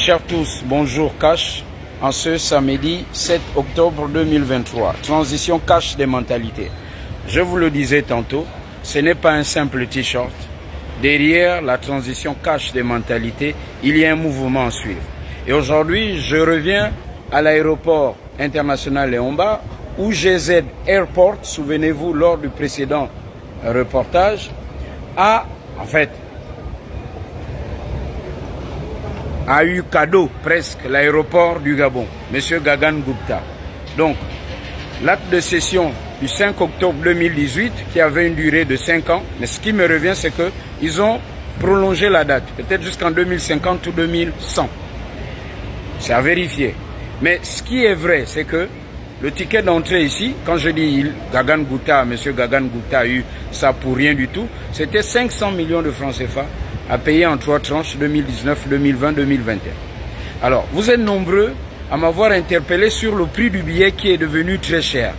Chers tous, bonjour Cash. En ce samedi 7 octobre 2023, transition cash des mentalités. Je vous le disais tantôt, ce n'est pas un simple t-shirt. Derrière la transition cash des mentalités, il y a un mouvement à suivre. Et aujourd'hui, je reviens à l'aéroport international Léomba, où GZ Airport, souvenez-vous, lors du précédent reportage, a eu cadeau presque l'aéroport du Gabon, M. Gagan Gupta. Donc, l'acte de cession du 5 octobre 2018, qui avait une durée de 5 ans, mais ce qui me revient, c'est qu'ils ont prolongé la date, peut-être jusqu'en 2050 ou 2100. C'est à vérifier. Mais ce qui est vrai, c'est que le ticket d'entrée ici, quand je dis Gagan Gupta, M. Gagan Gupta a eu ça pour rien du tout, c'était 500 millions de francs CFA à payer en 3 tranches 2019, 2020, 2021. Alors, vous êtes nombreux à m'avoir interpellé sur le prix du billet qui est devenu très cher.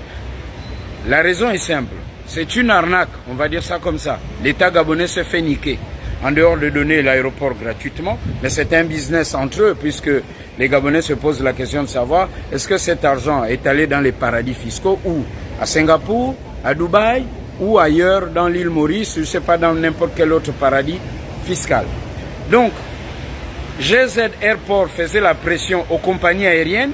La raison est simple. C'est une arnaque, on va dire ça comme ça. L'État gabonais se fait niquer, en dehors de donner l'aéroport gratuitement, mais c'est un business entre eux, puisque les Gabonais se posent la question de savoir est-ce que cet argent est allé dans les paradis fiscaux ou à Singapour, à Dubaï ou ailleurs dans l'île Maurice, je ne sais pas, dans n'importe quel autre paradis fiscal. Donc, GZ Airport faisait la pression aux compagnies aériennes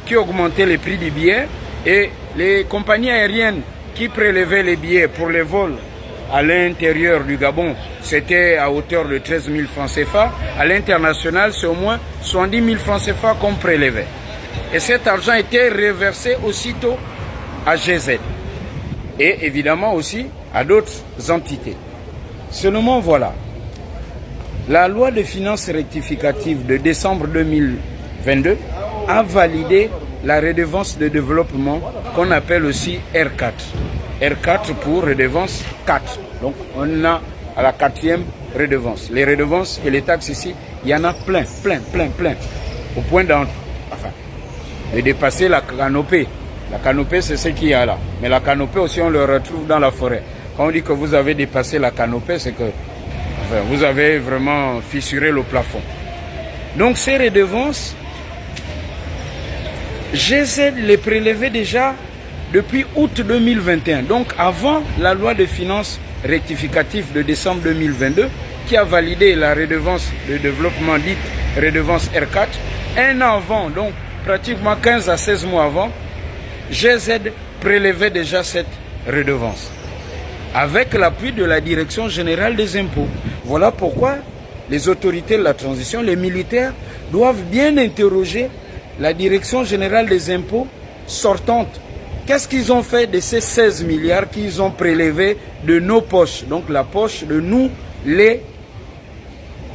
qui augmentaient les prix des billets et les compagnies aériennes qui prélevaient les billets pour les vols à l'intérieur du Gabon, c'était à hauteur de 13 000 francs CFA. À l'international, c'est au moins 70 000 francs CFA qu'on prélevait. Et cet argent était reversé aussitôt à GZ. Et évidemment aussi à d'autres entités. Seulement voilà, la loi de finances rectificative de décembre 2022 a validé la redevance de développement qu'on appelle aussi R4. R4 pour redevance 4. Donc on a à la 4e redevance. Les redevances et les taxes ici, il y en a plein. Au point de dépasser la canopée. La canopée, c'est ce qu'il y a là. Mais la canopée aussi, on le retrouve dans la forêt. Quand on dit que vous avez dépassé la canopée, c'est que vous avez vraiment fissuré le plafond. Donc ces redevances, GZ les prélevait déjà depuis août 2021, donc avant la loi de finances rectificative de décembre 2022, qui a validé la redevance de développement dite redevance R4, un an avant, donc pratiquement 15 à 16 mois avant, GZ prélevait déjà cette redevance, avec l'appui de la Direction générale des impôts. Voilà pourquoi les autorités de la transition, les militaires, doivent bien interroger la Direction générale des impôts sortante. Qu'est-ce qu'ils ont fait de ces 16 milliards qu'ils ont prélevés de nos poches, donc la poche de nous, les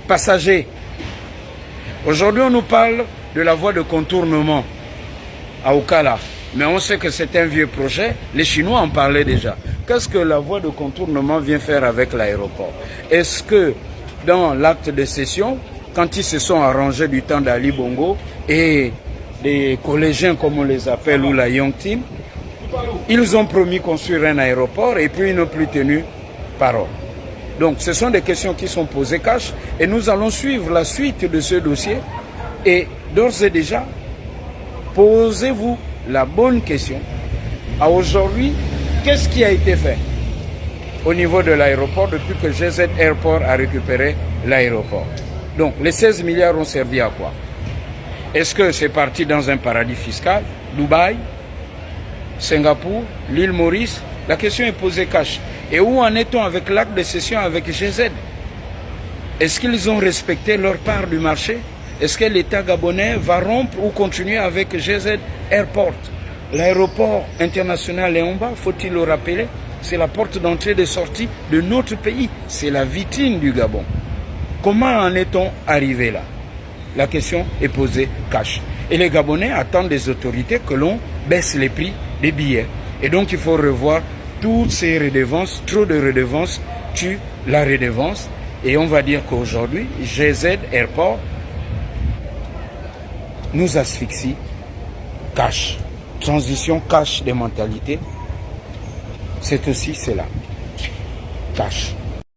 passagers? Aujourd'hui, on nous parle de la voie de contournement à Okala, mais on sait que c'est un vieux projet. Les Chinois en parlaient déjà. Qu'est-ce que la voie de contournement vient faire avec l'aéroport? Est-ce que dans l'acte de cession, quand ils se sont arrangés du temps d'Ali Bongo et des collégiens comme on les appelle, ou la Young Team, ils ont promis construire un aéroport et puis ils n'ont plus tenu parole. Donc ce sont des questions qui sont posées cash et nous allons suivre la suite de ce dossier. Et d'ores et déjà, posez-vous la bonne question. À aujourd'hui, qu'est-ce qui a été fait au niveau de l'aéroport depuis que GZ Airport a récupéré l'aéroport? Donc les 16 milliards ont servi à quoi? Est-ce que c'est parti dans un paradis fiscal? Dubaï, Singapour, l'île Maurice? La question est posée cash. Et où en est-on avec l'acte de cession avec GZ? Est-ce qu'ils ont respecté leur part du marché? Est-ce que l'État gabonais va rompre ou continuer avec GZ Airport? L'aéroport international Léomba, faut-il le rappeler, c'est la porte d'entrée et de sortie de notre pays. C'est la vitrine du Gabon. Comment en est-on arrivé là? La question est posée cash. Et les Gabonais attendent des autorités que l'on baisse les prix des billets. Et donc il faut revoir toutes ces redevances. Trop de redevances tue la redevance. Et on va dire qu'aujourd'hui, GZ Airport nous asphyxie cash. Transition cash des mentalités. C'est aussi cela. Cash.